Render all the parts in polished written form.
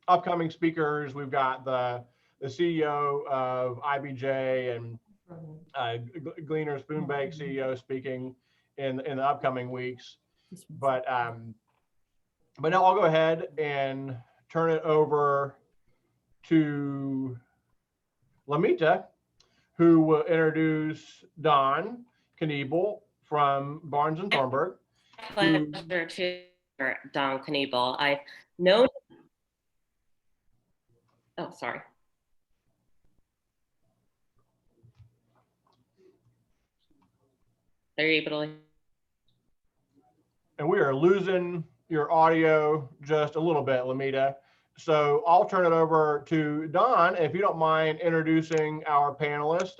upcoming speakers. We've got the CEO of IBJ and Gleaner Spoonbake CEO speaking in the upcoming weeks. But now I'll go ahead and turn it over to Lamita, who will introduce Don Knebel from Barnes and Thornburg. Pleasure to Don Knebel. I've known. Oh, sorry. Are you able to? And we are losing your audio just a little bit, Lamita. So I'll turn it over to Don, if you don't mind introducing our panelist,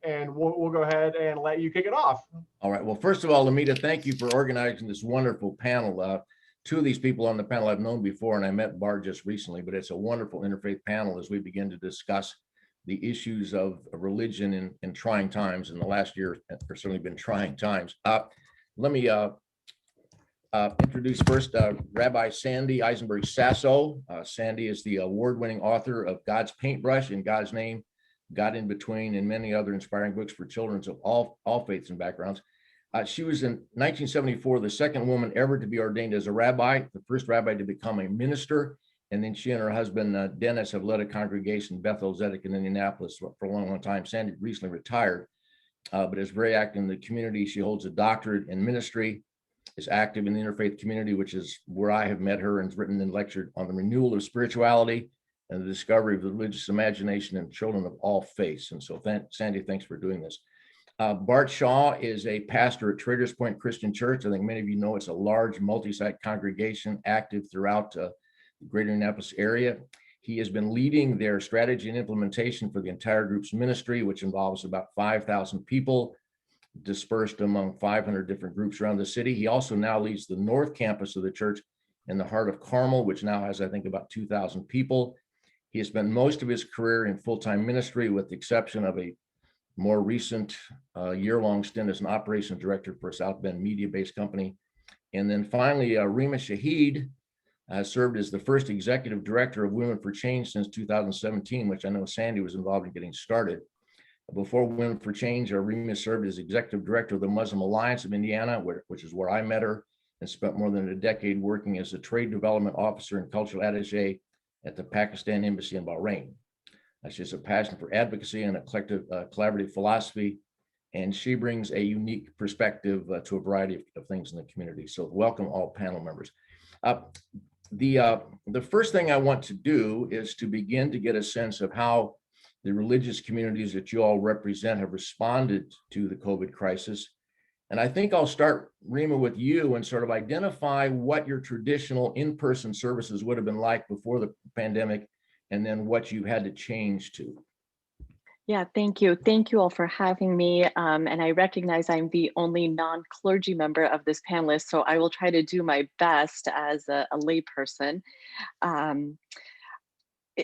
and we'll go ahead and let you kick it off. All right. Well, first of all, Lamita, thank you for organizing this wonderful panel. Two of these people on the panel I've known before, and I met Bart just recently, but it's a wonderful interfaith panel as we begin to discuss the issues of religion in trying times. In the last year, have certainly been trying times. Let me introduce first Rabbi Sandy Eisenberg Sasso. Sandy is the award-winning author of God's Paintbrush, In God's Name, God in Between, and many other inspiring books for children of all faiths and backgrounds. She was in 1974 the second woman ever to be ordained as a rabbi, the first rabbi to become a minister, and then she and her husband Dennis have led a congregation, Beth-El, Zedeck in Indianapolis for a long time. Sandy recently retired, but is very active in the community. She holds a doctorate in ministry, is active in the interfaith community, which is where I have met her, and has written and lectured on the renewal of spirituality and the discovery of the religious imagination in children of all faiths. And so, Sandy, thanks for doing this. Bart Shaw is a pastor at Traders Point Christian Church. I think many of you know it's a large multi-site congregation active throughout the greater Indianapolis area. He has been leading their strategy and implementation for the entire group's ministry, which involves about 5,000 people dispersed among 500 different groups around the city. He also now leads the North Campus of the church in the heart of Carmel, which now has, I think, about 2,000 people. He has spent most of his career in full-time ministry, with the exception of a more recent year-long stint as an operations director for a South Bend media-based company. And then finally, Rima Shahid served as the first executive director of Women for Change since 2017, which I know Sandy was involved in getting started. Before Women for Change, Rima served as executive director of the Muslim Alliance of Indiana, which is where I met her, and spent more than a decade working as a trade development officer and cultural attaché at the Pakistan Embassy in Bahrain. She has a passion for advocacy and a collaborative philosophy, and she brings a unique perspective to a variety of things in the community. So welcome all panel members. The first thing I want to do is to begin to get a sense of how the religious communities that you all represent have responded to the COVID crisis. And I think I'll start, Rima, with you and sort of identify what your traditional in-person services would have been like before the pandemic, and then what you had to change to. Yeah, thank you. Thank you all for having me. And I recognize I'm the only non-clergy member of this panelist, so I will try to do my best as a layperson.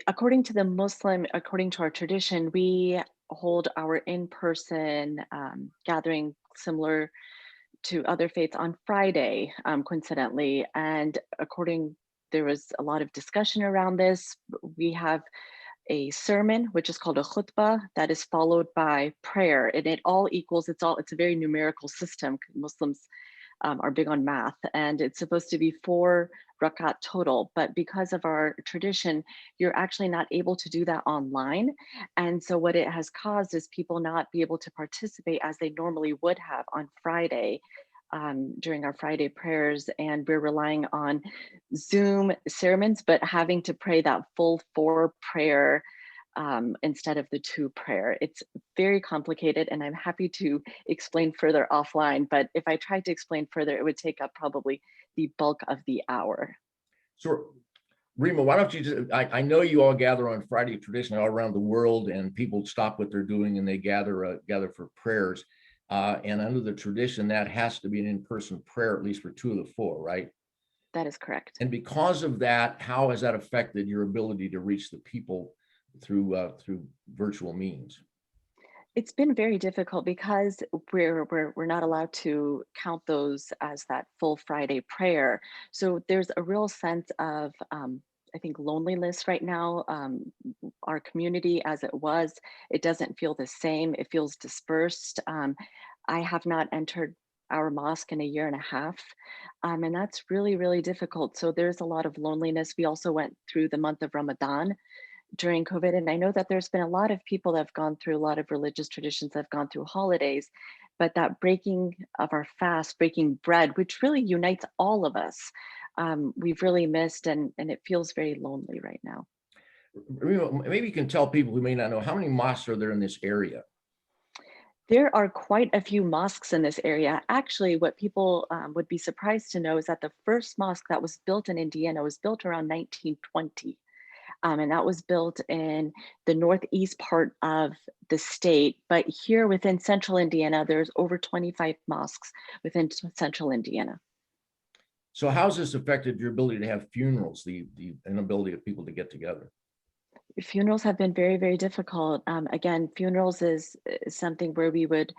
According to our tradition, we hold our in-person gathering similar to other faiths on Friday, coincidentally. And there was a lot of discussion around this. We have a sermon, which is called a khutbah, that is followed by prayer, and it all equals, it's a very numerical system. Muslims are big on math, and it's supposed to be 4 rakat total, but because of our tradition, you're actually not able to do that online. And so what it has caused is people not be able to participate as they normally would have on Friday during our Friday prayers, and we're relying on Zoom sermons, but having to pray that full 4 prayer instead of the 2 prayer. It's very complicated, and I'm happy to explain further offline, but if I tried to explain further, it would take up probably the bulk of the hour. So, Rima, why don't you just, I know you all gather on Friday traditionally all around the world, and people stop what they're doing and they gather for prayers. And under the tradition, that has to be an in-person prayer, at least for 2 of the 4, right? That is correct. And because of that, how has that affected your ability to reach the people through virtual means? It's been very difficult because we're not allowed to count those as that full Friday prayer. So there's a real sense of I think, loneliness right now. Our community as it was, it doesn't feel the same. It feels dispersed. I have not entered our mosque in a year and a half. And that's really, really difficult. So there's a lot of loneliness. We also went through the month of Ramadan during COVID. And I know that there's been a lot of people that have gone through a lot of religious traditions that have gone through holidays, but that breaking of our fast, breaking bread, which really unites all of us, we've really missed, and it feels very lonely right now. Maybe you can tell people who may not know, how many mosques are there in this area? There are quite a few mosques in this area. Actually, what people would be surprised to know is that the first mosque that was built in Indiana was built around 1920. And that was built in the northeast part of the state. But here within central Indiana, there's over 25 mosques within central Indiana. So how's this affected your ability to have funerals, the inability of people to get together? Funerals have been very, very difficult. Again, funerals is something where we would,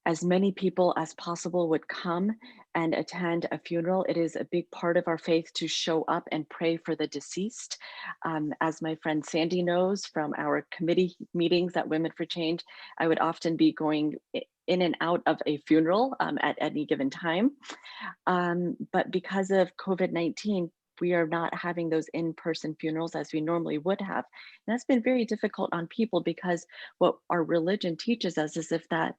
as many people as possible would come and attend a funeral. It is a big part of our faith to show up and pray for the deceased. As my friend Sandy knows from our committee meetings at Women for Change, I would often be going in and out of a funeral at any given time. But because of COVID-19, we are not having those in-person funerals as we normally would have. And that's been very difficult on people, because what our religion teaches us is if that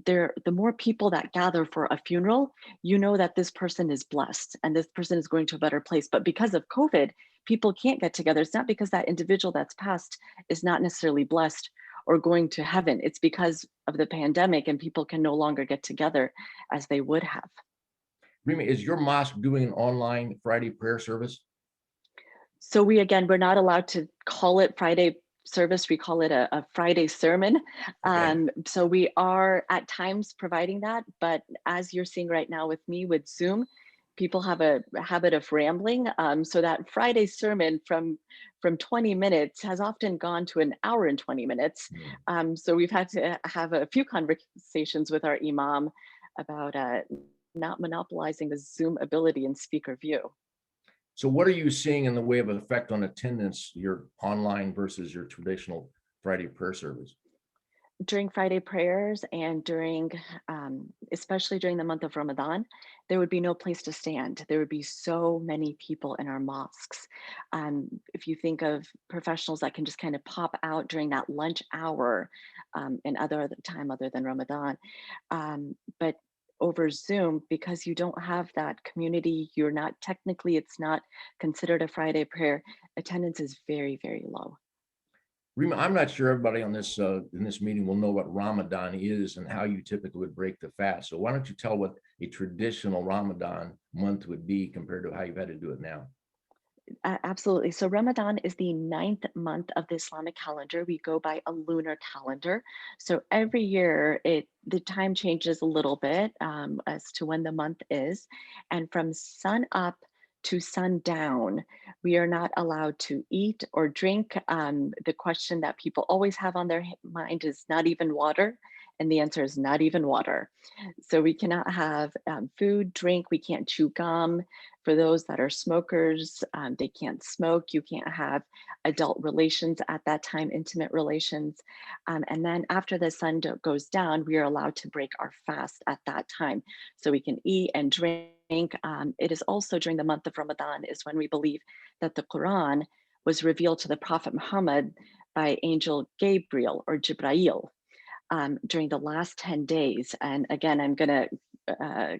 the more people that gather for a funeral, you know that this person is blessed and this person is going to a better place. But because of COVID, people can't get together. It's not because that individual that's passed is not necessarily blessed or going to heaven. It's because of the pandemic, and people can no longer get together as they would have. Rami, is your mosque doing an online Friday prayer service? So we're not allowed to call it Friday service. We call it a Friday sermon. Okay. So we are at times providing that, but as you're seeing right now with me with Zoom, people have a habit of rambling. So that Friday sermon from 20 minutes has often gone to an hour and 20 minutes. So we've had to have a few conversations with our imam about not monopolizing the Zoom ability and speaker view. So what are you seeing in the way of an effect on attendance, your online versus your traditional Friday prayer service? During Friday prayers and during, especially during the month of Ramadan, there would be no place to stand. There would be so many people in our mosques. If you think of professionals that can just kind of pop out during that lunch hour and other time other than Ramadan, but over Zoom, because you don't have that community, you're not technically, it's not considered a Friday prayer, attendance is very, very low. Rima, I'm not sure everybody on this in this meeting will know what Ramadan is and how you typically would break the fast. So why don't you tell what a traditional Ramadan month would be compared to how you've had to do it now? Absolutely. So Ramadan is the 9th month of the Islamic calendar. We go by a lunar calendar. So every year the time changes a little bit as to when the month is. And from sun up to sundown, we are not allowed to eat or drink. The question that people always have on their mind is not even water. And the answer is not even water. So we cannot have food, drink, we can't chew gum. For those that are smokers, they can't smoke. You can't have adult relations at that time, intimate relations. And then after the sun goes down, we are allowed to break our fast at that time. So we can eat and drink. It is also during the month of Ramadan is when we believe that the Quran was revealed to the Prophet Muhammad by angel Gabriel or Jibrail. During the last 10 days. And again, I'm gonna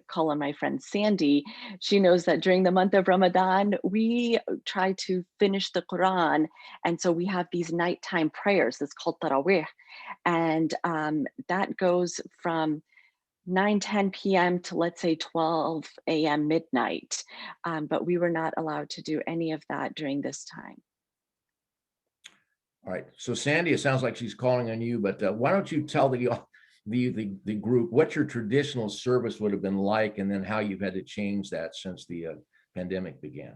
call on my friend Sandy. She knows that during the month of Ramadan, we try to finish the Quran. And so we have these nighttime prayers, it's called Tarawih. And that goes from 9-10 p.m. to let's say 12 a.m. midnight. But we were not allowed to do any of that during this time. All right. So Sandy, it sounds like she's calling on you, but why don't you tell the group what your traditional service would have been like, and then how you've had to change that since the pandemic began?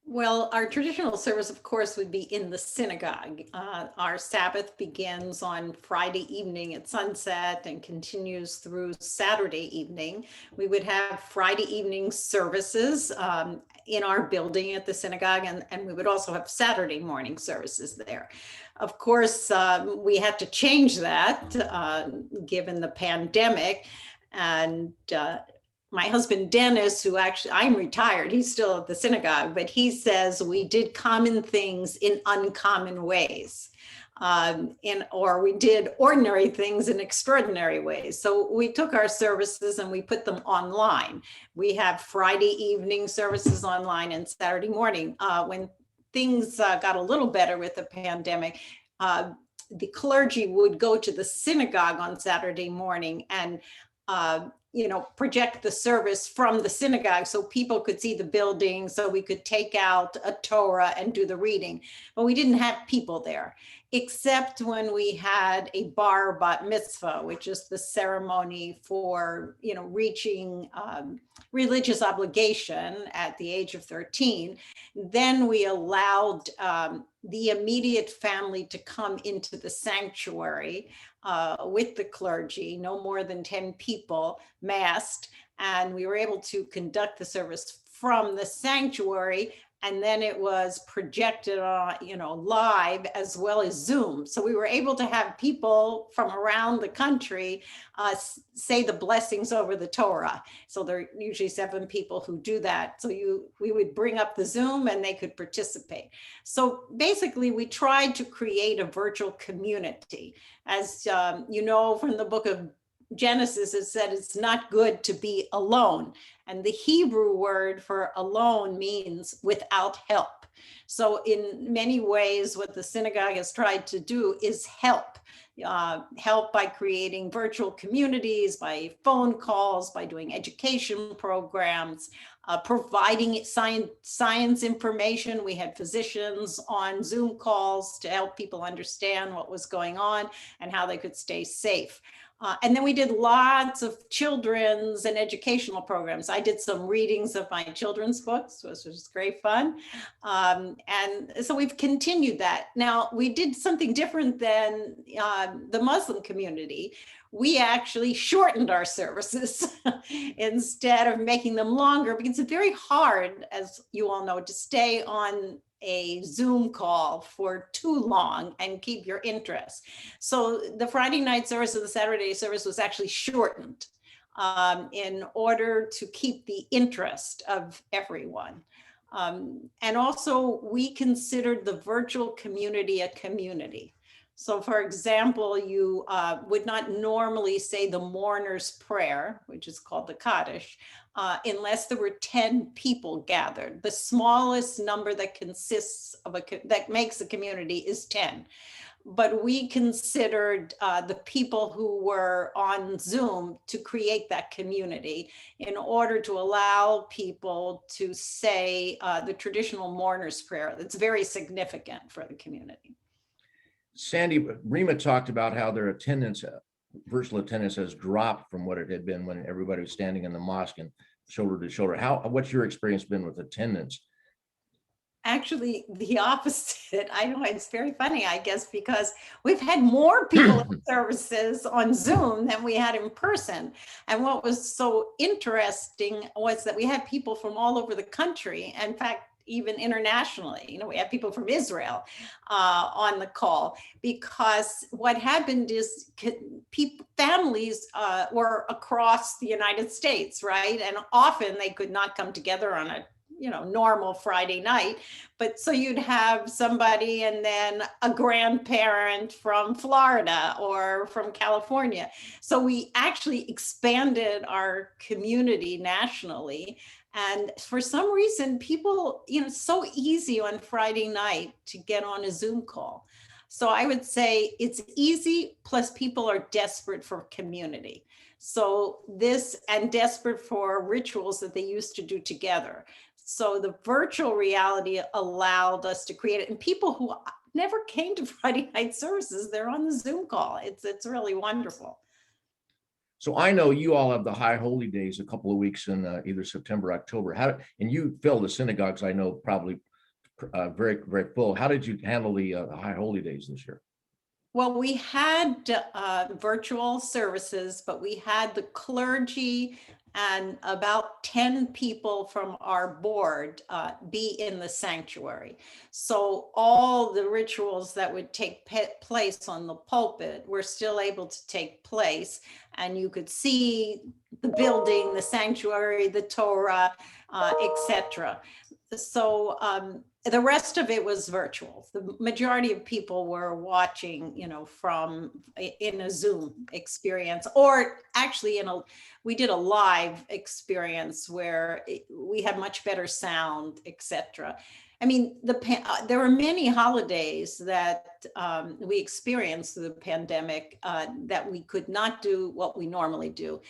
Well, our traditional service, of course, would be in the synagogue. Our Sabbath begins on Friday evening at sunset and continues through Saturday evening. We would have Friday evening services in our building at the synagogue, and we would also have Saturday morning services there. Of course, we had to change that given the pandemic. And my husband, Dennis, who actually, I'm retired, he's still at the synagogue, but he says we did common things in uncommon ways. Or we did ordinary things in extraordinary ways. So we took our services and we put them online. We have Friday evening services online and Saturday morning. When things got a little better with the pandemic, the clergy would go to the synagogue on Saturday morning and project the service from the synagogue so people could see the building, so we could take out a Torah and do the reading. But we didn't have people there, except when we had a bar bat mitzvah, which is the ceremony for, reaching religious obligation at the age of 13. Then we allowed the immediate family to come into the sanctuary with the clergy, no more than 10 people masked, and we were able to conduct the service from the sanctuary, and then it was projected on, live as well as Zoom. So we were able to have people from around the country say the blessings over the Torah. So there are usually 7 people who do that. So we would bring up the Zoom and they could participate. So basically we tried to create a virtual community. As you know from the book of Genesis, it said it's not good to be alone. And the Hebrew word for alone means without help. So in many ways, what the synagogue has tried to do is help by creating virtual communities, by phone calls, by doing education programs, providing science information. We had physicians on Zoom calls to help people understand what was going on and how they could stay safe. And then we did lots of children's and educational programs. I did some readings of my children's books, which was great fun. And so we've continued that. Now, we did something different than the Muslim community. We actually shortened our services instead of making them longer, because it's very hard, as you all know, to stay on a Zoom call for too long and keep your interest. So the Friday night service and the Saturday service was actually shortened in order to keep the interest of everyone. And also we considered the virtual community a community. So for example, you would not normally say the mourner's prayer, which is called the Kaddish, unless there were 10 people gathered. The smallest number that consists of that makes a community is 10. But we considered the people who were on Zoom to create that community in order to allow people to say the traditional mourner's prayer. That's very significant for the community. Sandy, Rima talked about how their attendance, virtual attendance, has dropped from what it had been when everybody was standing in the mosque and shoulder to shoulder. What's your experience been with attendance? Actually, the opposite. I know, it's very funny, I guess, because we've had more people in services on Zoom than we had in person. And what was so interesting was that we had people from all over the country. In fact, even internationally, we have people from Israel on the call, because what happened is families were across the United States, right? And often they could not come together on a normal Friday night, but so you'd have somebody and then a grandparent from Florida or from California. So we actually expanded our community nationally. And for some reason, people, it's so easy on Friday night to get on a Zoom call. So I would say it's easy, plus people are desperate for community. So and desperate for rituals that they used to do together. So the virtual reality allowed us to create it. And people who never came to Friday night services, they're on the Zoom call. It's really wonderful. So I know you all have the High Holy Days a couple of weeks in either September or October. And you fill the synagogues, I know, probably very, very full. How did you handle the high holy days this year? Well, we had virtual services, but we had the clergy and about 10 people from our board be in the sanctuary. So all the rituals that would take place on the pulpit were still able to take place. And you could see the building, the sanctuary, the Torah, etc. So the rest of it was virtual. The majority of people were watching, from in a Zoom experience, or actually we did a live experience where we had much better sound, etc. I mean, there were many holidays that we experienced through the pandemic that we could not do what we normally do.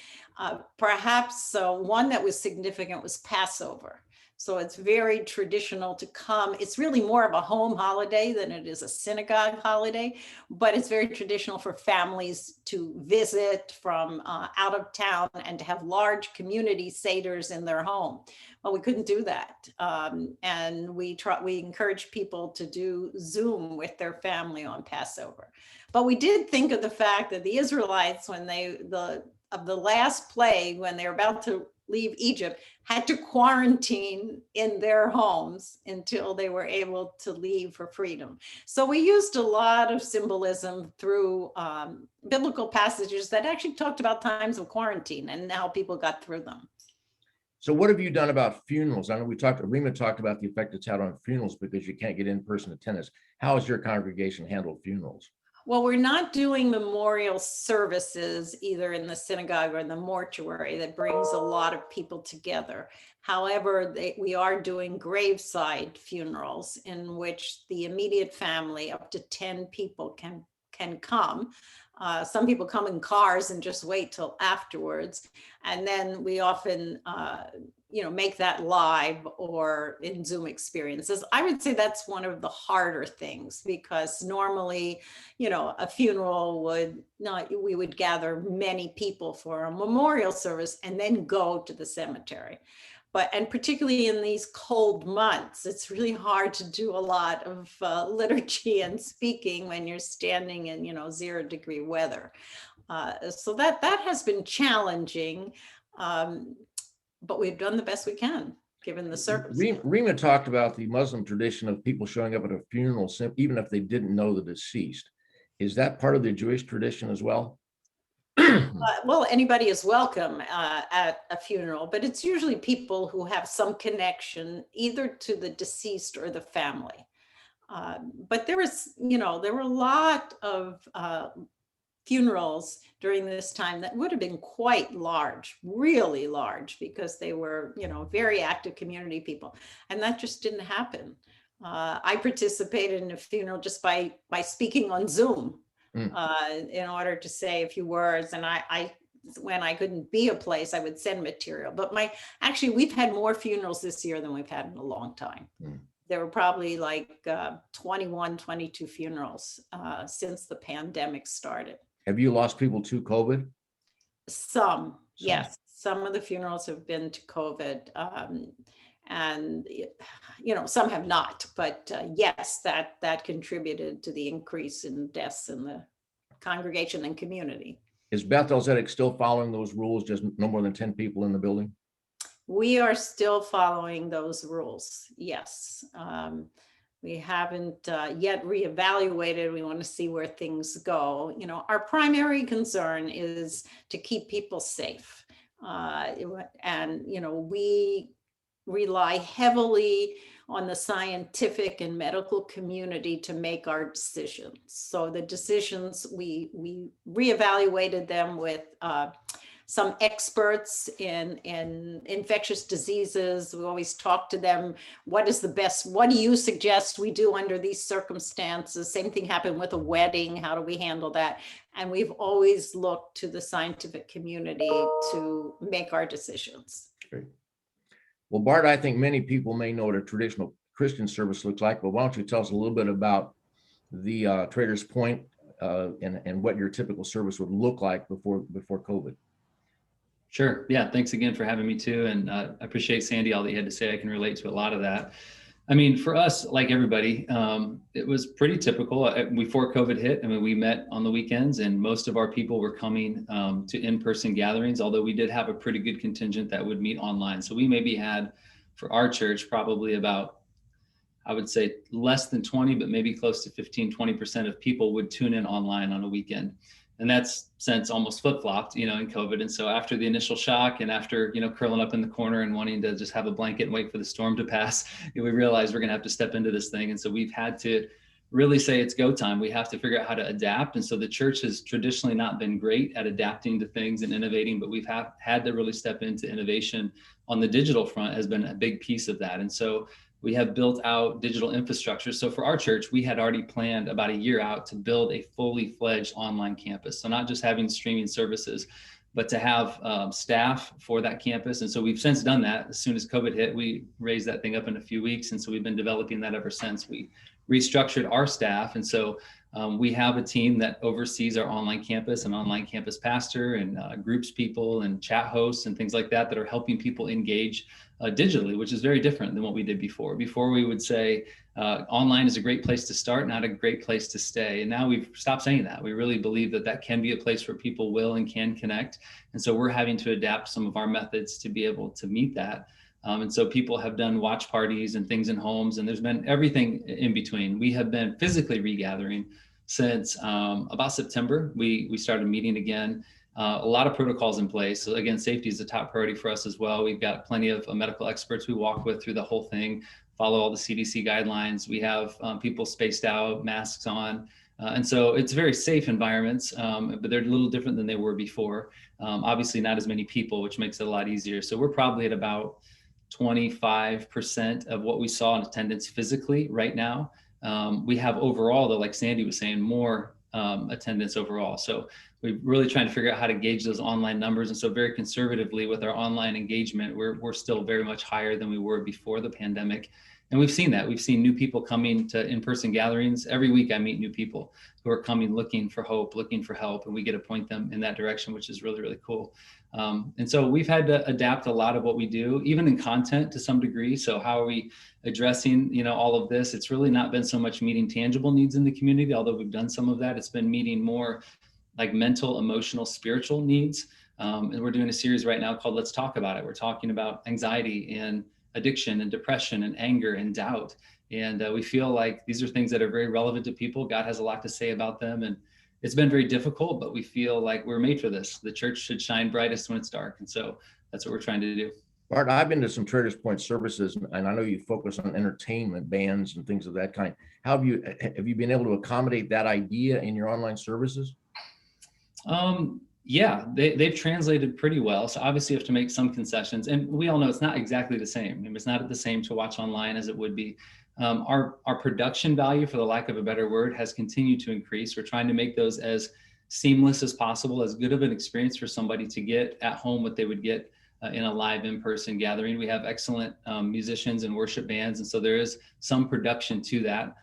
Perhaps one that was significant was Passover. So it's very traditional to come. It's really more of a home holiday than it is a synagogue holiday, but it's very traditional for families to visit from out of town and to have large community seders in their home. Well, we couldn't do that. And we encouraged people to do Zoom with their family on Passover. But we did think of the fact that the Israelites, when the last plague, when they were about to leave Egypt, had to quarantine in their homes until they were able to leave for freedom. So we used a lot of symbolism through biblical passages that actually talked about times of quarantine and how people got through them. So what have you done about funerals? I know Rima talked about the effect it's had on funerals because you can't get in-person attendance. How has your congregation handled funerals? Well, we're not doing memorial services either in the synagogue or in the mortuary that brings a lot of people together. However, we are doing graveside funerals in which the immediate family, up to 10 people, can come. Some people come in cars and just wait till afterwards. And then we often make that live or in Zoom experiences. I would say that's one of the harder things, because normally, a funeral we would gather many people for a memorial service and then go to the cemetery. And particularly in these cold months, it's really hard to do a lot of liturgy and speaking when you're standing in, 0-degree weather. So that has been challenging. But we've done the best we can, given the circumstances. Rima talked about the Muslim tradition of people showing up at a funeral, even if they didn't know the deceased. Is that part of the Jewish tradition as well? Well, anybody is welcome at a funeral, but it's usually people who have some connection either to the deceased or the family. But there were a lot of funerals during this time that would have been quite large, really large, because they were, very active community people. And that just didn't happen. I participated in a funeral just by speaking on Zoom in order to say a few words. And I when I couldn't be a place, I would send material. But we've had more funerals this year than we've had in a long time. There were probably like 21, 22 funerals since the pandemic started. Have you lost people to COVID? Some, yes. Some of the funerals have been to COVID, and some have not. But yes, that contributed to the increase in deaths in the congregation and community. Is Beth-El Zedeck still following those rules? Just no more than 10 people in the building? We are still following those rules. Yes. We haven't yet reevaluated. We want to see where things go. Our primary concern is to keep people safe. And, we rely heavily on the scientific and medical community to make our decisions. So the decisions, we reevaluated them with some experts in infectious diseases. We always talk to them. What do you suggest we do under these circumstances? Same thing happened with a wedding. How do we handle that? And we've always looked to the scientific community to make our decisions. Great. Well, Bart, I think many people may know what a traditional Christian service looks like, but why don't you tell us a little bit about the Trader's Point and what your typical service would look like before COVID? Sure. Yeah. Thanks again for having me too. And I appreciate, Sandy, all that you had to say. I can relate to a lot of that. I mean, for us, like everybody, it was pretty typical. Before COVID hit, I mean, we met on the weekends and most of our people were coming to in-person gatherings, although we did have a pretty good contingent that would meet online. So we maybe had, for our church, probably about, I would say less than 20, but maybe close to 15, 20% of people would tune in online on a weekend. And that's since almost flip-flopped, in COVID. And so after the initial shock and after, curling up in the corner and wanting to just have a blanket and wait for the storm to pass, we realized we're going to have to step into this thing. And so we've had to really say it's go time. We have to figure out how to adapt. And so the church has traditionally not been great at adapting to things and innovating, but we've had to really step into innovation on the digital front has been a big piece of that. And so we have built out digital infrastructure. So for our church, we had already planned about a year out to build a fully fledged online campus. So not just having streaming services, but to have staff for that campus. And so we've since done that. As soon as COVID hit, we raised that thing up in a few weeks. And so we've been developing that ever since. We restructured our staff. And so we have a team that oversees our online campus, an online campus pastor and groups people and chat hosts and things like that that are helping people engage digitally, which is very different than what we did before. Before we would say online is a great place to start, not a great place to stay. And now we've stopped saying that. We really believe that that can be a place where people will and can connect. And so we're having to adapt some of our methods to be able to meet that. And so people have done watch parties and things in homes, and there's been everything in between. We have been physically regathering since about September. We started meeting again. A lot of protocols in place. So again, safety is a top priority for us as well. We've got plenty of medical experts we walk with through the whole thing, follow all the CDC guidelines. We have people spaced out, masks on. And so it's very safe environments, but they're a little different than they were before. Obviously not as many people, which makes it a lot easier. So we're probably at about 25% of what we saw in attendance physically right now. We have overall, though, like Sandy was saying, more attendance overall. So we're really trying to figure out how to gauge those online numbers. And so very conservatively with our online engagement, we're still very much higher than we were before the pandemic. And we've seen that. We've seen new people coming to in-person gatherings. Every week I meet new people who are coming looking for hope, looking for help, and we get to point them in that direction, which is really, really cool. And so we've had to adapt a lot of what we do, even in content to some degree. So how are we addressing, all of this? It's really not been so much meeting tangible needs in the community, although we've done some of that. It's been meeting more like mental, emotional, spiritual needs. And we're doing a series right now called Let's Talk About It. We're talking about anxiety and addiction and depression and anger and doubt. And we feel like these are things that are very relevant to people. God has a lot to say about them. And it's been very difficult, but we feel like we're made for this. The church should shine brightest when it's dark. And so that's what we're trying to do. Bart, I've been to some Traders Point services, and I know you focus on entertainment, bands and things of that kind. How have you been able to accommodate that idea in your online services? Yeah, they've translated pretty well. So obviously you have to make some concessions, and we all know it's not exactly the same. I mean, it's not the same to watch online as it would be. Our production value, for the lack of a better word, has continued to increase. We're trying to make those as seamless as possible, as good of an experience for somebody to get at home what they would get in a live in-person gathering. We have excellent musicians and worship bands, and so there is some production to that.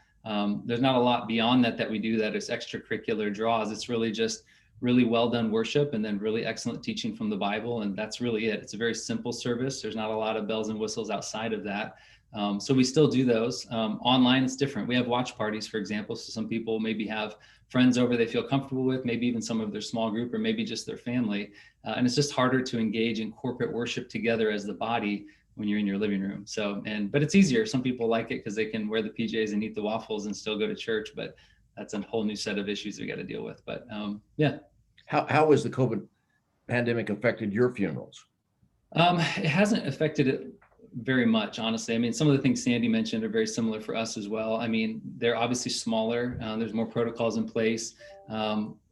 There's not a lot beyond that we do that is extracurricular draws. It's really just really well done worship and then really excellent teaching from the Bible. And that's really it. It's a very simple service. There's not a lot of bells and whistles outside of that. So we still do those. Online, it's different. We have watch parties, for example. So some people maybe have friends over they feel comfortable with, maybe even some of their small group or maybe just their family. And it's just harder to engage in corporate worship together as the body when you're in your living room. But it's easier. Some people like it because they can wear the PJs and eat the waffles and still go to church. But that's a whole new set of issues we got to deal with. But yeah. How has the COVID pandemic affected your funerals? It hasn't affected it very much, honestly. I mean, some of the things Sandy mentioned are very similar for us as well. I mean, they're obviously smaller. There's more protocols in place.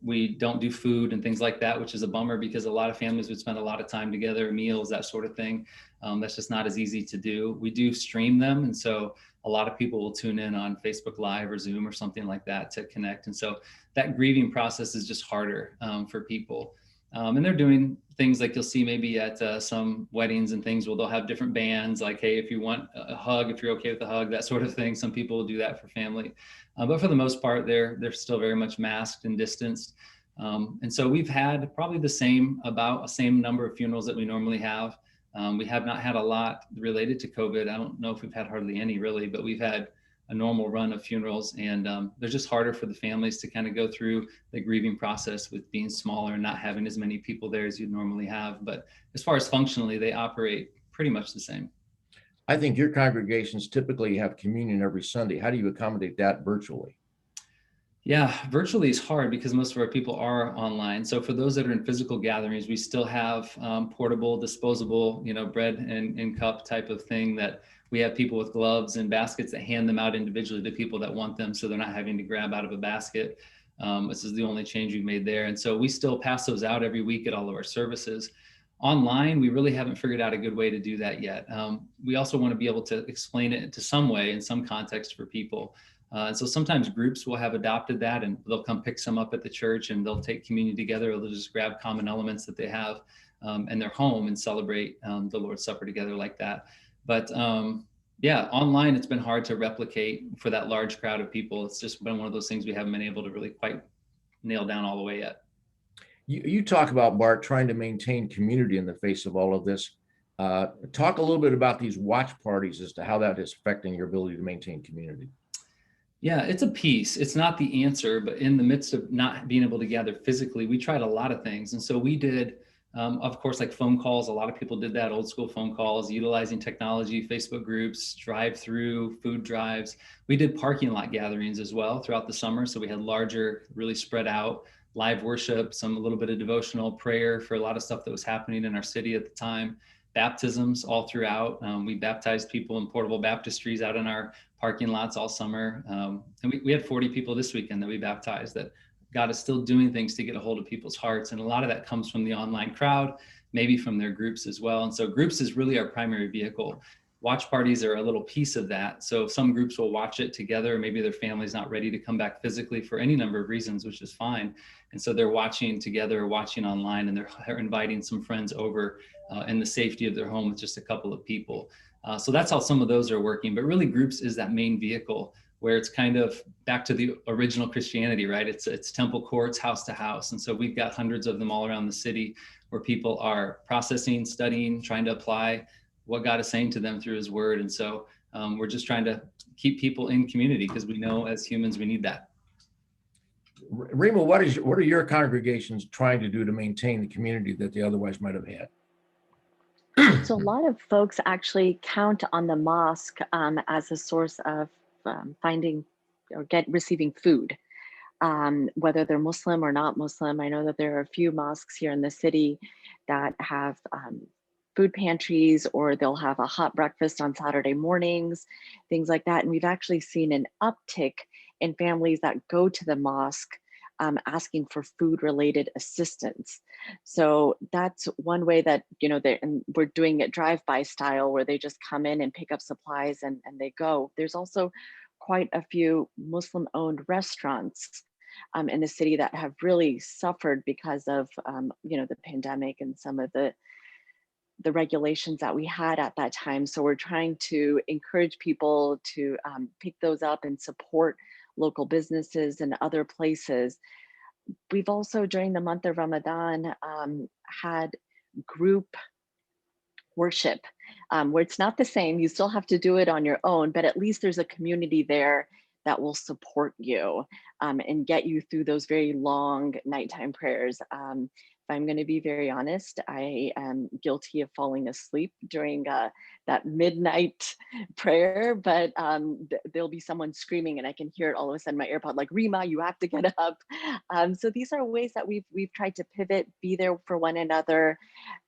We don't do food and things like that, which is a bummer because a lot of families would spend a lot of time together, meals, that sort of thing. That's just not as easy to do. We do stream them. And so a lot of people will tune in on Facebook Live or Zoom or something like that to connect. And so that grieving process is just harder for people. And they're doing things like you'll see maybe at some weddings and things where they'll have different bands like, hey, if you want a hug, if you're okay with a hug, that sort of thing. Some people will do that for family. But for the most part, they're still very much masked and distanced. And so we've had probably about the same number of funerals that we normally have. We have not had a lot related to COVID. I don't know if we've had hardly any really, but we've had a normal run of funerals, and they're just harder for the families to kind of go through the grieving process with being smaller and not having as many people there as you'd normally have. But as far as functionally, they operate pretty much the same. I think your congregations typically have communion every Sunday. How do you accommodate that virtually? Yeah, virtually is hard because most of our people are online. So for those that are in physical gatherings, we still have portable, disposable, bread and cup type of thing that we have people with gloves and baskets that hand them out individually to people that want them, so they're not having to grab out of a basket. This is the only change we've made there. And so we still pass those out every week at all of our services. Online, we really haven't figured out a good way to do that yet. We also want to be able to explain it to some way, in some context for people. And so sometimes groups will have adopted that, and they'll come pick some up at the church and they'll take communion together, or they'll just grab common elements that they have in their home and celebrate the Lord's Supper together like that. But yeah, online, it's been hard to replicate for that large crowd of people. It's just been one of those things we haven't been able to really quite nail down all the way yet. You talk about, Bart, trying to maintain community in the face of all of this. Talk a little bit about these watch parties as to how that is affecting your ability to maintain community. Yeah, it's a piece. It's not the answer, but in the midst of not being able to gather physically, we tried a lot of things. And so we did, of course, like phone calls. A lot of people did that, old school phone calls, utilizing technology, Facebook groups, drive-through, food drives. We did parking lot gatherings as well throughout the summer. So we had larger, really spread out live worship, a little bit of devotional prayer for a lot of stuff that was happening in our city at the time. Baptisms all throughout. We baptized people in portable baptistries out in our parking lots all summer. And we had 40 people this weekend that we baptized. That God is still doing things to get a hold of people's hearts. And a lot of that comes from the online crowd, maybe from their groups as well. And so groups is really our primary vehicle. Watch parties are a little piece of that. So some groups will watch it together. Maybe their family's not ready to come back physically for any number of reasons, which is fine. And so they're watching together, watching online, and they're inviting some friends over in the safety of their home with just a couple of people. So that's how some of those are working. But really, groups is that main vehicle where it's kind of back to the original Christianity, right? It's temple courts, house to house. And so we've got hundreds of them all around the city where people are processing, studying, trying to apply what God is saying to them through his word. And so we're just trying to keep people in community because we know as humans, we need that. Rima, what are your congregations trying to do to maintain the community that they otherwise might have had? So a lot of folks actually count on the mosque as a source of finding or receiving food, whether they're Muslim or not Muslim. I know that there are a few mosques here in the city that have food pantries, or they'll have a hot breakfast on Saturday mornings, things like that. And we've actually seen an uptick in families that go to the mosque asking for food-related assistance. So that's one way that, and we're doing it drive-by style where they just come in and pick up supplies and they go. There's also quite a few Muslim-owned restaurants in the city that have really suffered because of, the pandemic and some of the regulations that we had at that time. So we're trying to encourage people to pick those up and support local businesses and other places. We've also, during the month of Ramadan, had group worship, where it's not the same. You still have to do it on your own, but at least there's a community there that will support you and get you through those very long nighttime prayers. If I'm going to be very honest, I am guilty of falling asleep during that midnight prayer, but there'll be someone screaming and I can hear it all of a sudden in my AirPod, like, Rima, you have to get up. So these are ways that we've tried to pivot, be there for one another,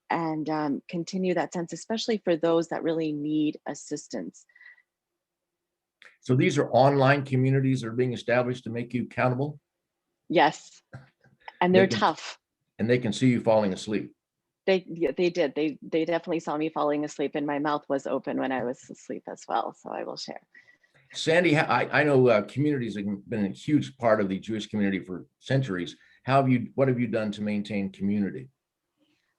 and continue that sense, especially for those that really need assistance. So these are online communities that are being established to make you accountable? Yes, and they're tough. And they can see you falling asleep. They did. They definitely saw me falling asleep, and my mouth was open when I was asleep as well. So I will share. Sandy, I know communities have been a huge part of the Jewish community for centuries. What have you done to maintain community?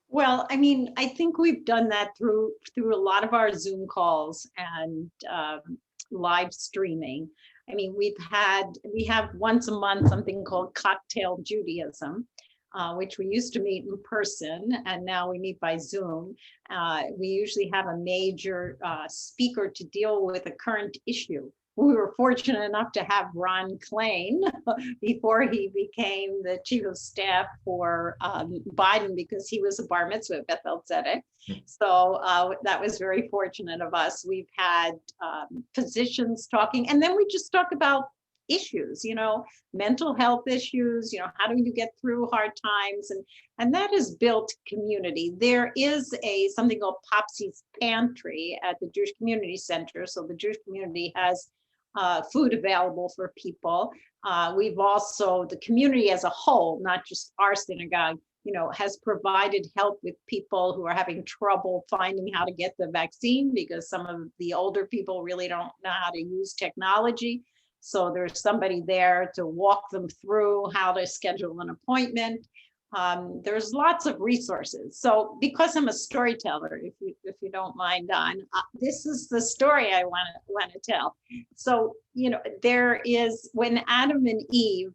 Well, I mean, I think we've done that through a lot of our Zoom calls and live streaming. I mean, we have once a month something called Cocktail Judaism, which we used to meet in person, and now we meet by Zoom. We usually have a major speaker to deal with a current issue. We were fortunate enough to have Ron Klain before he became the chief of staff for Biden, because he was a bar mitzvah at Beth-El Zedeck. So that was very fortunate of us. We've had physicians talking, and then we just talk about issues, mental health issues, how do you get through hard times? And that has built community. There is something called Popsy's Pantry at the Jewish Community Center. So the Jewish community has food available for people. We've also, the community as a whole, not just our synagogue, has provided help with people who are having trouble finding how to get the vaccine, because some of the older people really don't know how to use technology. So there's somebody there to walk them through how to schedule an appointment. There's lots of resources. So because I'm a storyteller, if you don't mind, Don, this is the story I want to tell. So, there is, when Adam and Eve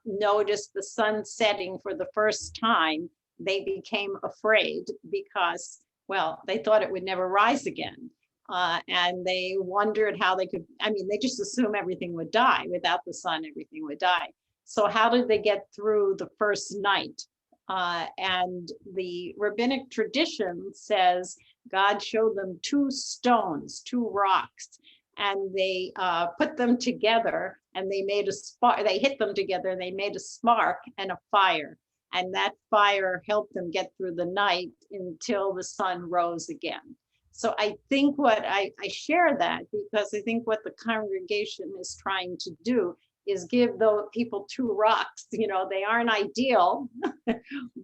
noticed the sun setting for the first time, they became afraid because, well, they thought it would never rise again. And they wondered how they could, they just assume everything would die. Without the sun, everything would die. So how did they get through the first night? And the rabbinic tradition says God showed them two stones, two rocks, and they put them together and they made a spark. They hit them together and they made a spark and a fire. And that fire helped them get through the night until the sun rose again. So I think I share that because I think what the congregation is trying to do is give those people two rocks. They aren't ideal,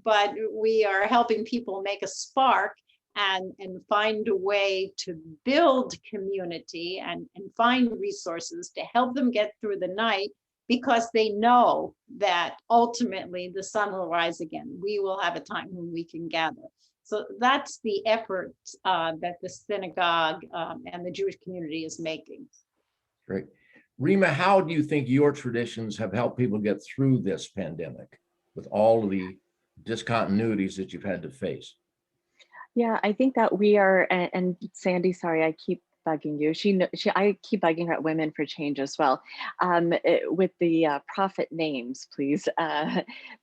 but we are helping people make a spark and find a way to build community and find resources to help them get through the night, because they know that ultimately the sun will rise again. We will have a time when we can gather. So that's the effort that the synagogue and the Jewish community is making. Great. Rima, how do you think your traditions have helped people get through this pandemic with all of the discontinuities that you've had to face? Yeah, I think that we are, and Sandy, sorry, I keep bugging you. I keep bugging her at Women for Change as well, with the prophet names, please.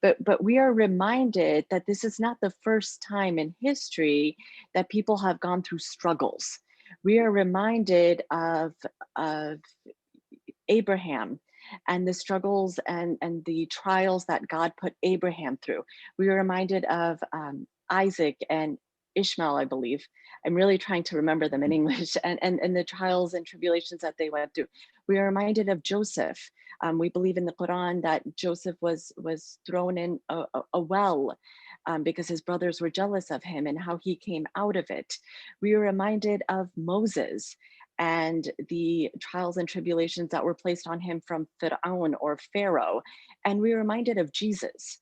But we are reminded that this is not the first time in history that people have gone through struggles. We are reminded of Abraham and the struggles and the trials that God put Abraham through. We are reminded of Isaac and Ishmael, I believe. I'm really trying to remember them in English, and the trials and tribulations that they went through. We are reminded of Joseph. We believe in the Quran that Joseph was thrown in a well because his brothers were jealous of him, and how he came out of it. We are reminded of Moses and the trials and tribulations that were placed on him from Pharaoh or Pharaoh. And we are reminded of Jesus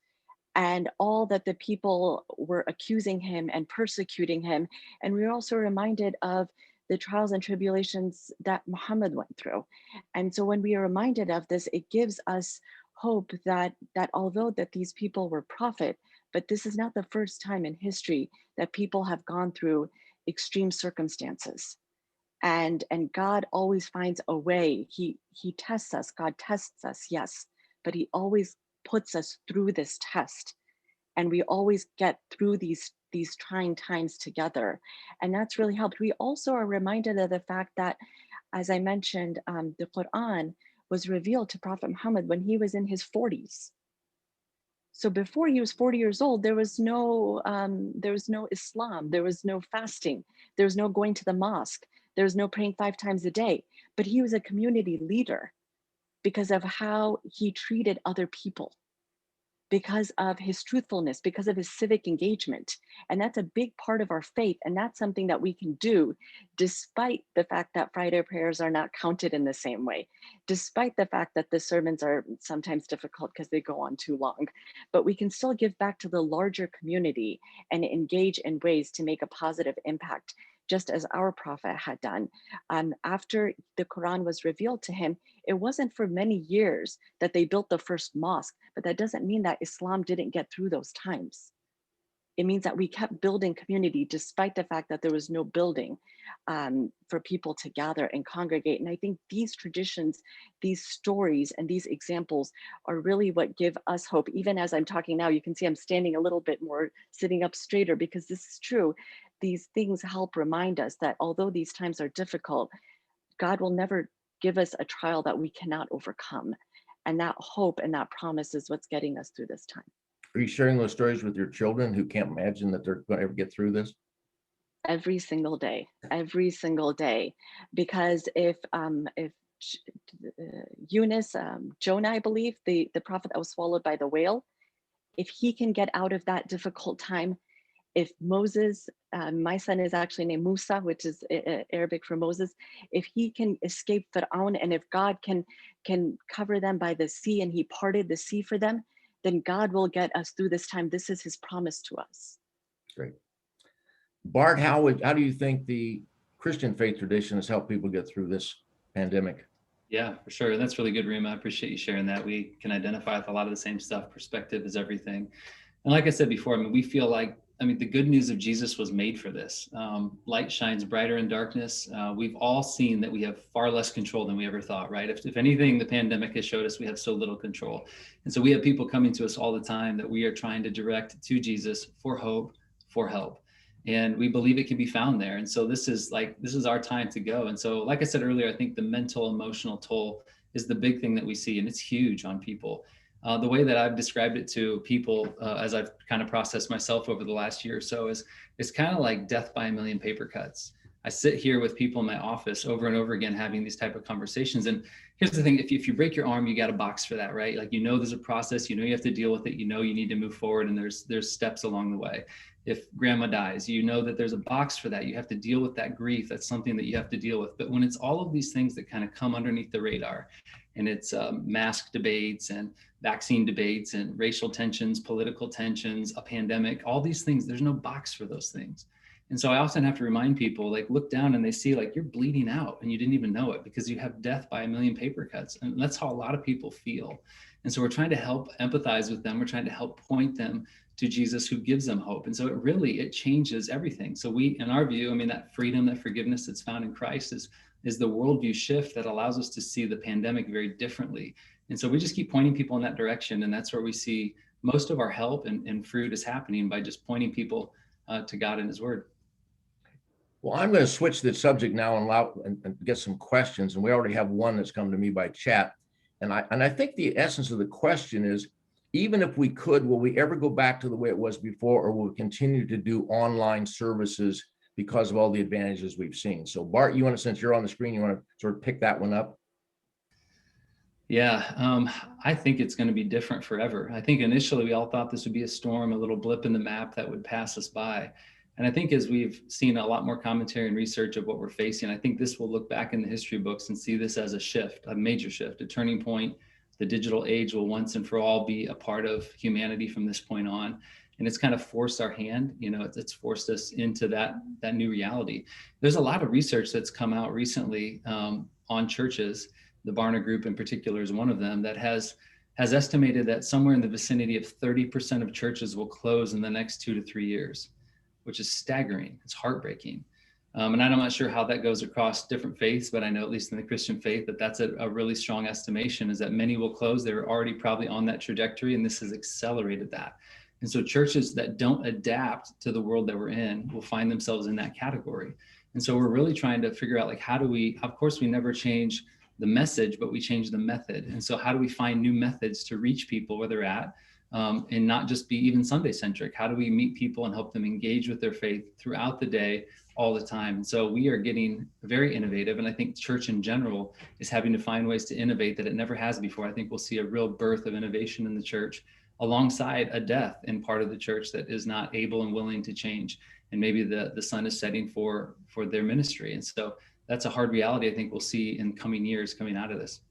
and all that the people were accusing him and persecuting him. And we are also reminded of the trials and tribulations that Muhammad went through. And so when we are reminded of this, it gives us hope that although that these people were prophet, but this is not the first time in history that people have gone through extreme circumstances. And God always finds a way. He tests us. God tests us, yes, but he always puts us through this test, and we always get through these trying times together, and that's really helped. We also are reminded of the fact that, as I mentioned, the Quran was revealed to Prophet Muhammad when he was in his 40s. So before he was 40 years old, there was no Islam, there was no fasting, there was no going to the mosque, there was no praying 5 times a day. But he was a community leader because of how he treated other people, because of his truthfulness, because of his civic engagement. And that's a big part of our faith. And that's something that we can do despite the fact that Friday prayers are not counted in the same way, despite the fact that the sermons are sometimes difficult because they go on too long. But we can still give back to the larger community and engage in ways to make a positive impact, just as our prophet had done. After the Quran was revealed to him, it wasn't for many years that they built the first mosque, but that doesn't mean that Islam didn't get through those times. It means that we kept building community despite the fact that there was no building for people to gather and congregate. And I think these traditions, these stories, and these examples are really what give us hope. Even as I'm talking now, you can see I'm standing a little bit more, sitting up straighter, because this is true. These things help remind us that although these times are difficult, God will never give us a trial that we cannot overcome. And that hope and that promise is what's getting us through this time. Are you sharing those stories with your children who can't imagine that they're going to ever get through this? Every single day, because if Yunus, Jonah, I believe, the prophet that was swallowed by the whale, if he can get out of that difficult time, if Moses, my son is actually named Musa, which is Arabic for Moses, if he can escape Fir'aun, and if God can cover them by the sea and he parted the sea for them, then God will get us through this time. This is his promise to us. Great. Bart, how do you think the Christian faith tradition has helped people get through this pandemic? Yeah, for sure. And that's really good, Rima. I appreciate you sharing that. We can identify with a lot of the same stuff. Perspective is everything. And like I said before, I mean, we feel like, the good news of Jesus was made for this. Light shines brighter in darkness. We've all seen that we have far less control than we ever thought, right? If anything, the pandemic has showed us we have so little control. And so we have people coming to us all the time that we are trying to direct to Jesus for hope, for help. And we believe it can be found there. And so this is our time to go. And so, like I said earlier, I think the mental, emotional toll is the big thing that we see, and it's huge on people. The way that I've described it to people as I've kind of processed myself over the last year or so is it's kind of like death by a million paper cuts. I sit here with people in my office over and over again, having these type of conversations. And here's the thing, if you break your arm, you got a box for that, right? Like, there's a process, you have to deal with it, you need to move forward, and there's steps along the way. If grandma dies, that there's a box for that. You have to deal with that grief. That's something that you have to deal with. But when it's all of these things that kind of come underneath the radar, and it's mask debates and vaccine debates and racial tensions, political tensions, a pandemic, all these things, there's no box for those things. And so I often have to remind people, like, look down and they see like you're bleeding out and you didn't even know it because you have death by a million paper cuts. And that's how a lot of people feel. And so we're trying to help empathize with them. We're trying to help point them to Jesus, who gives them hope. And so it changes everything. So we, in our view, that freedom, that forgiveness that's found in Christ is the worldview shift that allows us to see the pandemic very differently. And so we just keep pointing people in that direction. And that's where we see most of our help and fruit is happening, by just pointing people to God and his word. Well, I'm going to switch the subject now and get some questions. And we already have one that's come to me by chat. And I think the essence of the question is, even if we could, will we ever go back to the way it was before, or will we continue to do online services because of all the advantages we've seen? So Bart, since you're on the screen, you want to sort of pick that one up? Yeah, I think it's going to be different forever. I think initially we all thought this would be a storm, a little blip in the map that would pass us by. And I think as we've seen a lot more commentary and research of what we're facing, I think this will look back in the history books and see this as a shift, a major shift, a turning point. The digital age will once and for all be a part of humanity from this point on. And it's kind of forced our hand, it's forced us into that new reality. There's a lot of research that's come out recently on churches. The Barna Group in particular is one of them that has estimated that somewhere in the vicinity of 30% of churches will close in the next 2 to 3 years, which is staggering. It's heartbreaking. And I'm not sure how that goes across different faiths, but I know at least in the Christian faith that's a really strong estimation, is that many will close. They're already probably on that trajectory, and this has accelerated that. And so churches that don't adapt to the world that we're in will find themselves in that category. And so we're really trying to figure out, like, how do we, of course, we never change the message, but we change the method. And so how do we find new methods to reach people where they're at, and not just be even Sunday centric? How do we meet people and help them engage with their faith throughout the day, all the time? And so we are getting very innovative. And I think church in general is having to find ways to innovate that it never has before. I think we'll see a real birth of innovation in the church, alongside a death in part of the church that is not able and willing to change. And maybe the sun is setting for their ministry. And so that's a hard reality I think we'll see in coming years coming out of this.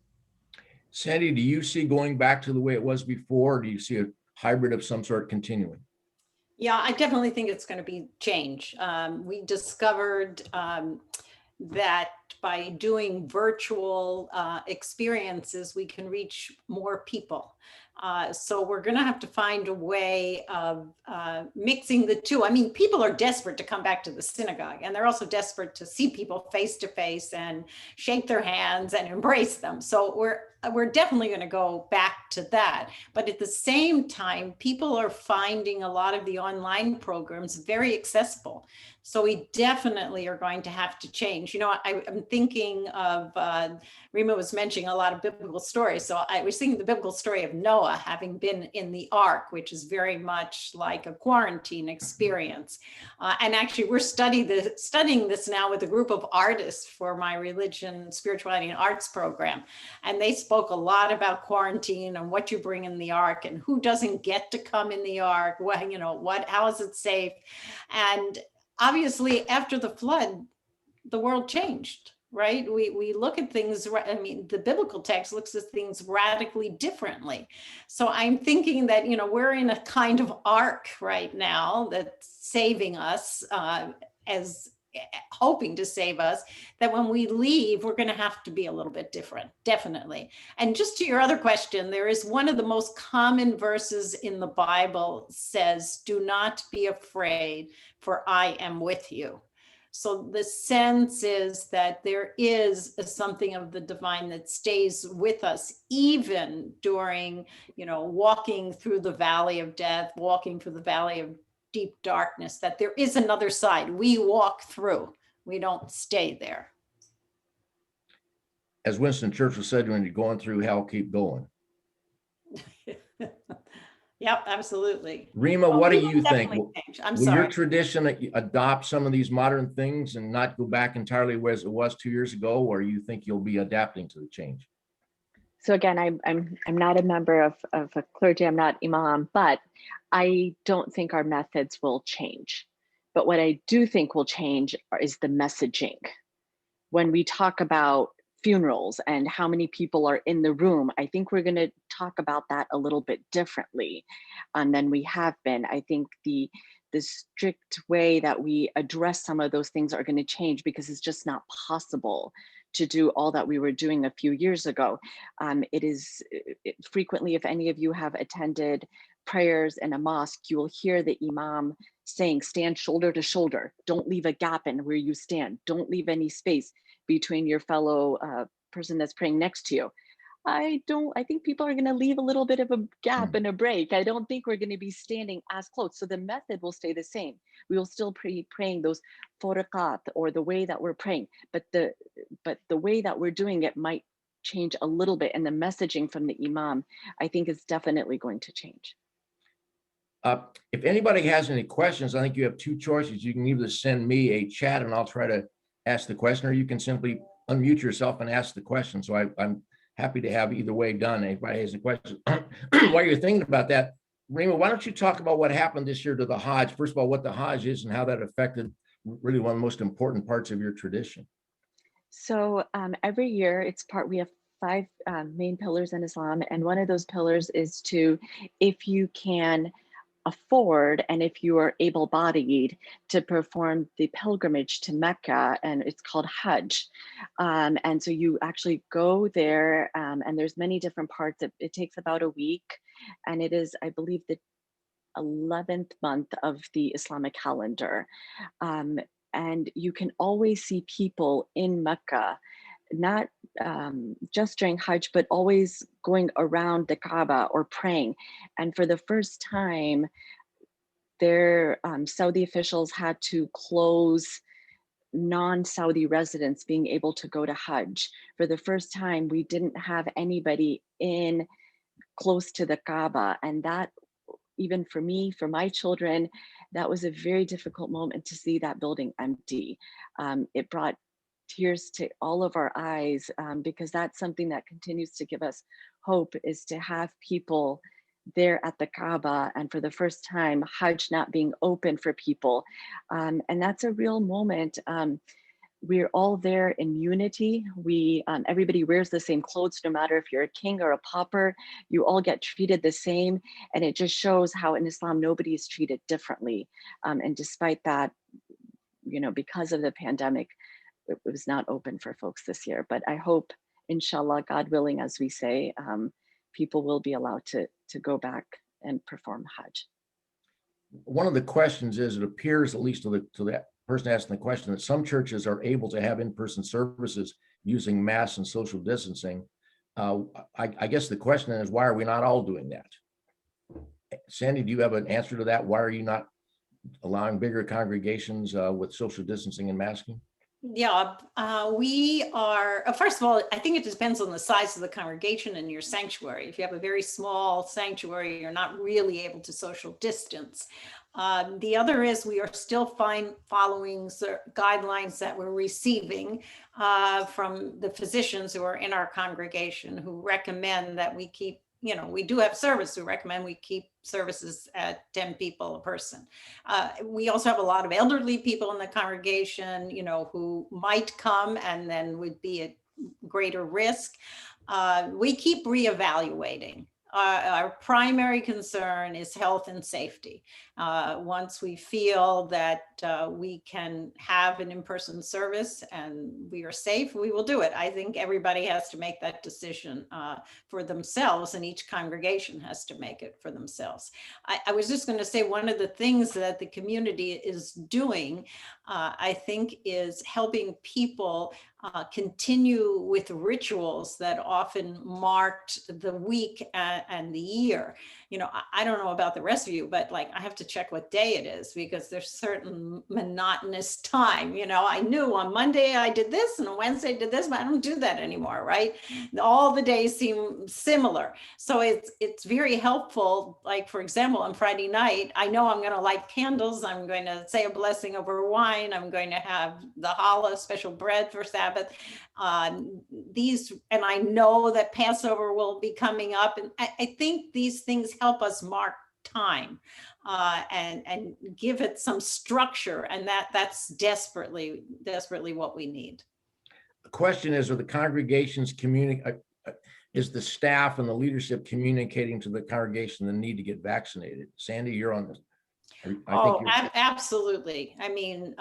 Sandy, do you see going back to the way it was before, or do you see a hybrid of some sort continuing? Yeah, I definitely think it's going to be change. We discovered that by doing virtual experiences, we can reach more people. So we're going to have to find a way of mixing the two. I mean, people are desperate to come back to the synagogue, and they're also desperate to see people face to face and shake their hands and embrace them. So we're definitely going to go back to that. But at the same time, people are finding a lot of the online programs very accessible. So we definitely are going to have to change. You know, I'm thinking of, Rima was mentioning a lot of biblical stories. So I was thinking the biblical story of Noah having been in the ark, which is very much like a quarantine experience. And actually we're studying this now with a group of artists for my religion, spirituality and arts program. And they spoke a lot about quarantine and what you bring in the ark and who doesn't get to come in the ark. Well, you know, how is it safe? And obviously, after the flood, the world changed, right? We look at things, I mean, the biblical text looks at things radically differently. So I'm thinking that, you know, we're in a kind of arc right now that's saving us, as hoping to save us, that when we leave, we're going to have to be a little bit different, definitely. And just to your other question, there is one of the most common verses in the Bible says, "Do not be afraid, for I am with you." So the sense is that there is something of the divine that stays with us, even during, you know, walking through the valley of death, walking through the valley of deep darkness, that there is another side. We walk through, we don't stay there. As Winston Churchill said, when you're going through hell, keep going. Yep, absolutely. Rima, what do you think? I'm Will sorry. your tradition adopt some of these modern things and not go back entirely as it was 2 years ago, or you think you'll be adapting to the change? So again, I'm not a member of a clergy, I'm not imam, but I don't think our methods will change. But what I do think will change is the messaging. When we talk about funerals and how many people are in the room, I think we're going to talk about that a little bit differently than we have been. I think the strict way that we address some of those things are going to change, because it's just not possible to do all that we were doing a few years ago. Frequently, if any of you have attended prayers in a mosque, you will hear the imam saying, stand shoulder to shoulder, don't leave a gap in where you stand, don't leave any space between your fellow person that's praying next to you. I think people are going to leave a little bit of a gap and a break. I don't think we're going to be standing as close. So the method will stay the same. We will still be praying those furakat, or the way that we're praying, but the way that we're doing it might change a little bit. And the messaging from the imam, I think, is definitely going to change. If anybody has any questions, I think you have two choices. You can either send me a chat and I'll try to ask the question, or you can simply unmute yourself and ask the question. So I'm happy to have either way done. Anybody has a question? While you're thinking about that, Rima, why don't you talk about what happened this year to the Hajj? First of all, what the Hajj is and how that affected really one of the most important parts of your tradition. So every year we have 5 main pillars in Islam. And one of those pillars is to, if you can afford and if you are able-bodied, to perform the pilgrimage to Mecca, and it's called Hajj. And so you actually go there, and there's many different parts. It takes about a week, and it is, I believe, the 11th month of the Islamic calendar. And you can always see people in Mecca, not just during Hajj, but always going around the Kaaba or praying. And for the first time, their Saudi officials had to close non-Saudi residents being able to go to Hajj. For the first time, we didn't have anybody in close to the Kaaba. And that, even for me, for my children, that was a very difficult moment to see that building empty. It brought tears to all of our eyes, because that's something that continues to give us hope, is to have people there at the Kaaba, and for the first time, Hajj not being open for people. And that's a real moment. we're all there in unity. Everybody wears the same clothes, no matter if you're a king or a pauper, you all get treated the same. And it just shows how in Islam, nobody is treated differently. And despite that, because of the pandemic, it was not open for folks this year. But I hope, inshallah, God willing, as we say, people will be allowed to go back and perform Hajj. One of the questions is, it appears, at least to that person asking the question, that some churches are able to have in-person services using masks and social distancing. I guess the question is, why are we not all doing that? Sandy, do you have an answer to that? Why are you not allowing bigger congregations with social distancing and masking? Yeah, we are, first of all, I think it depends on the size of the congregation and your sanctuary. If you have a very small sanctuary, you're not really able to social distance. The other is we are still following guidelines that we're receiving from the physicians who are in our congregation, who recommend that we keep, we do have service who recommend we keep services at 10 people a person. We also have a lot of elderly people in the congregation, who might come and then would be at greater risk. We keep reevaluating. Our primary concern is health and safety. Once we feel that we can have an in-person service and we are safe, we will do it. I think everybody has to make that decision for themselves, and each congregation has to make it for themselves. I was just going to say, one of the things that the community is doing, I think, is helping people continue with rituals that often marked the week and the year. I don't know about the rest of you, but I have to check what day it is, because there's certain monotonous time. I knew on Monday I did this and on Wednesday I did this, but I don't do that anymore, right? All the days seem similar. So it's very helpful. Like, for example, on Friday night, I know I'm going to light candles. I'm going to say a blessing over wine. I'm going to have the challah, special bread for Sabbath. And I know that Passover will be coming up. And I think these things help us mark time and give it some structure. And that's desperately what we need. The question is, are the congregations is the staff and the leadership communicating to the congregation the need to get vaccinated? Sandy, you're on this. Absolutely. I mean,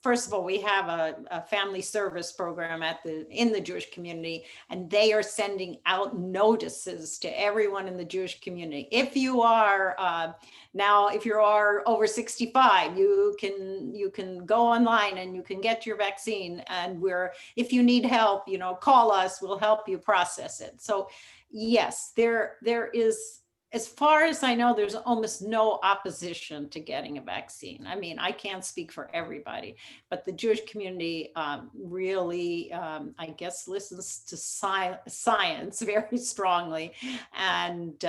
first of all, we have a family service program in the Jewish community, and they are sending out notices to everyone in the Jewish community. If you are if you are over 65, you can go online and you can get your vaccine. And if you need help, call us. We'll help you process it. So yes, there is. As far as I know, there's almost no opposition to getting a vaccine. I mean, I can't speak for everybody, but the Jewish community really, I guess, listens to science very strongly. And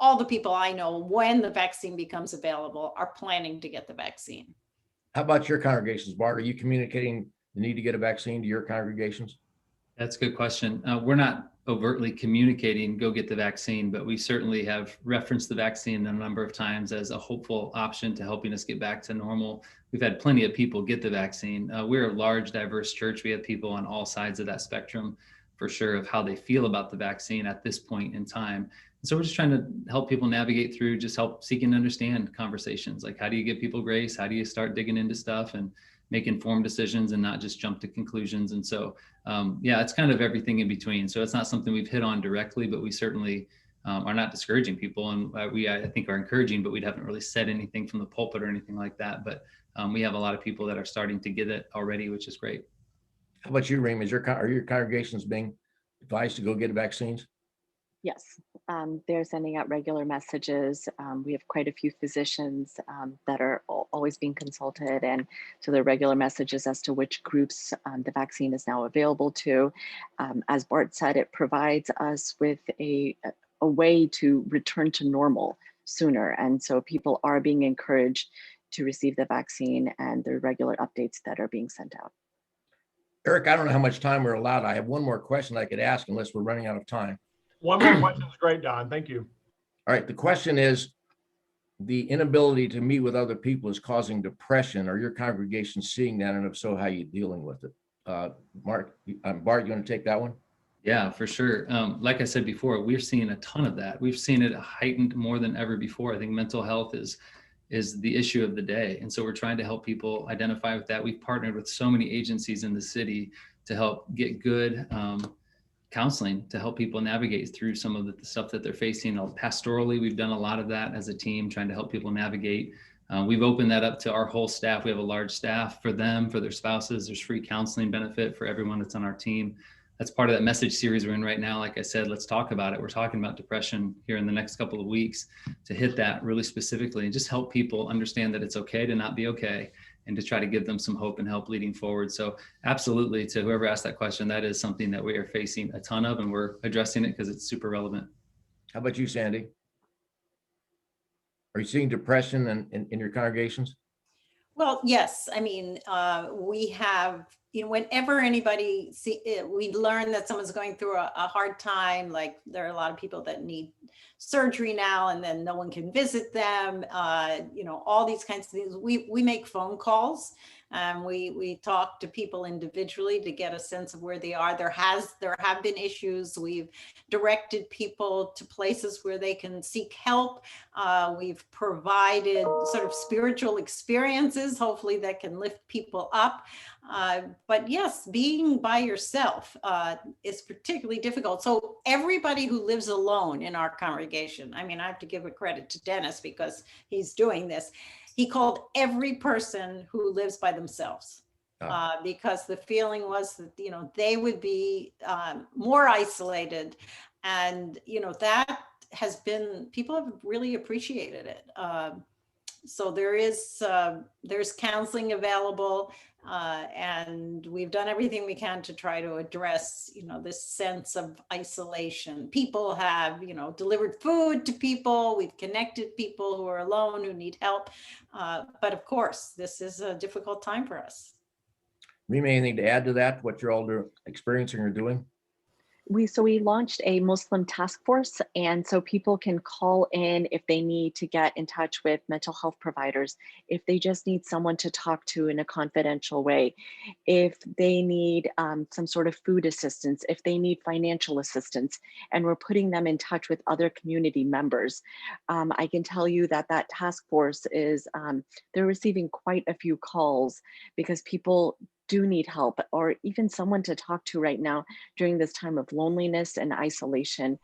all the people I know, when the vaccine becomes available, are planning to get the vaccine. How about your congregations, Bart? Are you communicating the need to get a vaccine to your congregations? That's a good question. We're not overtly communicating, go get the vaccine, but we certainly have referenced the vaccine a number of times as a hopeful option to helping us get back to normal. We've had plenty of people get the vaccine. We're a large, diverse church. We have people on all sides of that spectrum, for sure, of how they feel about the vaccine at this point in time. And so we're just trying to help people navigate through, just help seek and understand conversations. Like, how do you give people grace? How do you start digging into stuff and make informed decisions and not just jump to conclusions? And so, it's kind of everything in between. So it's not something we've hit on directly, but we certainly are not discouraging people. And I think are encouraging, but we haven't really said anything from the pulpit or anything like that. But we have a lot of people that are starting to get it already, which is great. How about you, Rami? Are your congregations being advised to go get vaccines? Yes, they're sending out regular messages. We have quite a few physicians that are always being consulted. And so there are regular messages as to which groups the vaccine is now available to. As Bart said, it provides us with a way to return to normal sooner. And so people are being encouraged to receive the vaccine, and there are regular updates that are being sent out. Eric, I don't know how much time we're allowed. I have one more question I could ask unless we're running out of time. One more question is great, Don. Thank you. All right. The question is, the inability to meet with other people is causing depression? Are your congregation seeing that? And if so, how are you dealing with it? Bart, you want to take that one? Yeah, for sure. Like I said before, we're seeing a ton of that. We've seen it heightened more than ever before. I think mental health is the issue of the day. And so we're trying to help people identify with that. We've partnered with so many agencies in the city to help get good counseling to help people navigate through some of the stuff that they're facing. Pastorally, we've done a lot of that as a team, trying to help people navigate. We've opened that up to our whole staff. We have a large staff for them, for their spouses. There's free counseling benefit for everyone that's on our team. That's part of that message series we're in right now. Like I said, let's talk about it. We're talking about depression here in the next couple of weeks to hit that really specifically and just help people understand that it's okay to not be okay and to try to give them some hope and help leading forward. So absolutely, to whoever asked that question, that is something that we are facing a ton of, and we're addressing it because it's super relevant. How about you, Sandy? Are you seeing depression in your congregations? Well, yes. I mean, we have, whenever anybody we learn that someone's going through a hard time, like there are a lot of people that need surgery now and then no one can visit them, all these kinds of things. We make phone calls. We talk to people individually to get a sense of where they are. There have been issues. We've directed people to places where they can seek help. We've provided sort of spiritual experiences, hopefully that can lift people up. But yes, being by yourself is particularly difficult. So everybody who lives alone in our congregation, I mean, I have to give a credit to Dennis because he's doing this. He called every person who lives by themselves because the feeling was that, they would be more isolated. And, that has been, people have really appreciated it. So there's counseling available, and we've done everything we can to try to address, this sense of isolation. People have, delivered food to people. We've connected people who are alone, who need help. But of course, this is a difficult time for us. Rami, anything to add to that, what you're all experiencing or doing? We launched a Muslim task force, and so people can call in if they need to get in touch with mental health providers, if they just need someone to talk to in a confidential way, if they need some sort of food assistance, if they need financial assistance, and we're putting them in touch with other community members. I can tell you that task force is, they're receiving quite a few calls because people do need help, or even someone to talk to right now during this time of loneliness and isolation.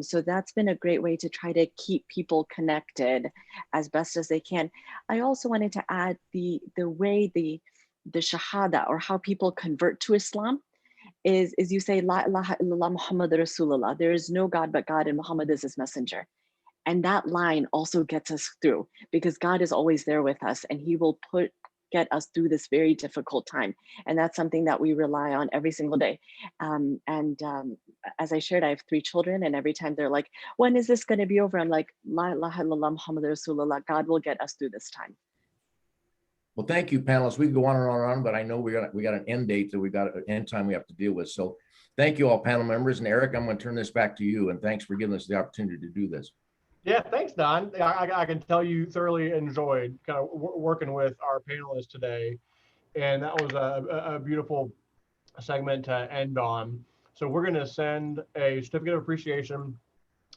So that's been a great way to try to keep people connected as best as they can. I also wanted to add the way the Shahada, or how people convert to Islam, is you say, La ilaha illallah Muhammad Rasulullah. There is no God but God, and Muhammad is his messenger. And that line also gets us through, because God is always there with us, and he will get us through this very difficult time. And that's something that we rely on every single day. As I shared, I have 3 children, and every time they're like, when is this going to be over? I'm like, La ilaha illallah Muhammad Rasulullah. God will get us through this time. Well, thank you, panelists. We can go on and on and on, but I know we got an end date that we got an end time we have to deal with. So thank you all, panel members. And Eric, I'm going to turn this back to you. And thanks for giving us the opportunity to do this. Yeah, thanks, Don. I can tell you thoroughly enjoyed kind of working with our panelists today. And that was a beautiful segment to end on. So we're going to send a certificate of appreciation,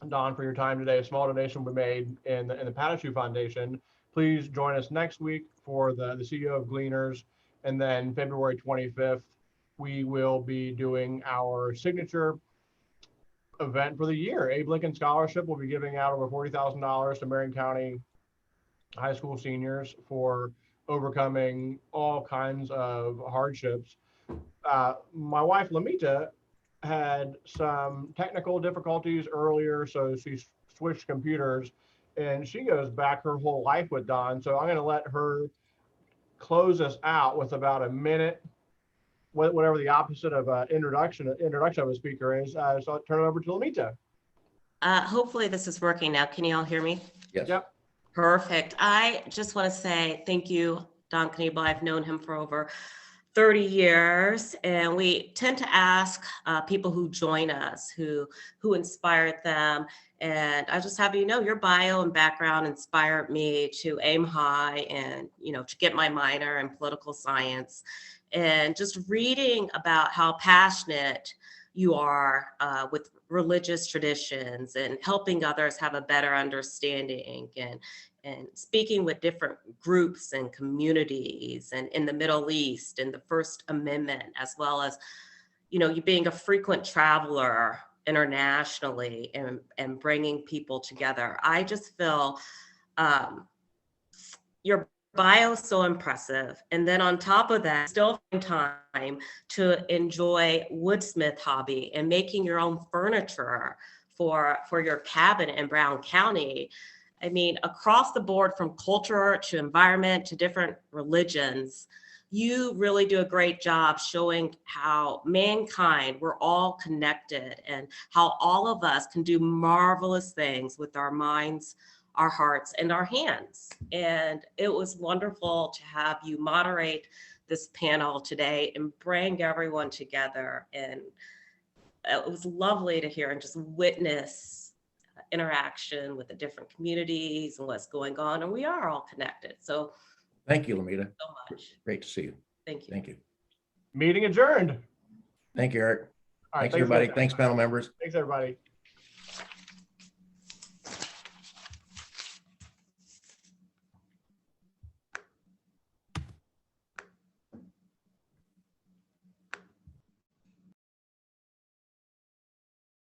Don, for your time today. A small donation we made in the Patashu Foundation. Please join us next week for the CEO of Gleaners. And then February 25th, we will be doing our signature event for the year. Abe Lincoln Scholarship will be giving out over $40,000 to Marion County high school seniors for overcoming all kinds of hardships. My wife, Lamita, had some technical difficulties earlier, so she switched computers, and she goes back her whole life with Don. So I'm going to let her close us out with about a minute, whatever the opposite of introduction of a speaker is. So I'll turn it over to Lamita. Hopefully this is working now. Can you all hear me? Yes. Yep. Perfect. I just want to say thank you, Don Knebel. I've known him for over 30 years, and we tend to ask people who join us who inspired them. And I just have you know, your bio and background inspired me to aim high and, you know, to get my minor in political science. And just reading about how passionate you are with religious traditions and helping others have a better understanding, and speaking with different groups and communities, and in the Middle East and the First Amendment, as well as, you know, you being a frequent traveler internationally and bringing people together. I just feel your bio is so impressive. And then on top of that, still find time to enjoy woodsmith hobby and making your own furniture for your cabin in Brown County. I mean, across the board, from culture to environment to different religions, you really do a great job showing how mankind, we're all connected, and how all of us can do marvelous things with our minds, our hearts, and our hands. And it was wonderful to have you moderate this panel today and bring everyone together. And it was lovely to hear and just witness interaction with the different communities and what's going on. And we are all connected. So Thank you, Lamita. so much. Great to see you. Thank you. Thank you. Meeting adjourned. Thank you, Eric. All right, Thanks, everybody. guys. Thanks, panel members. Thanks, everybody.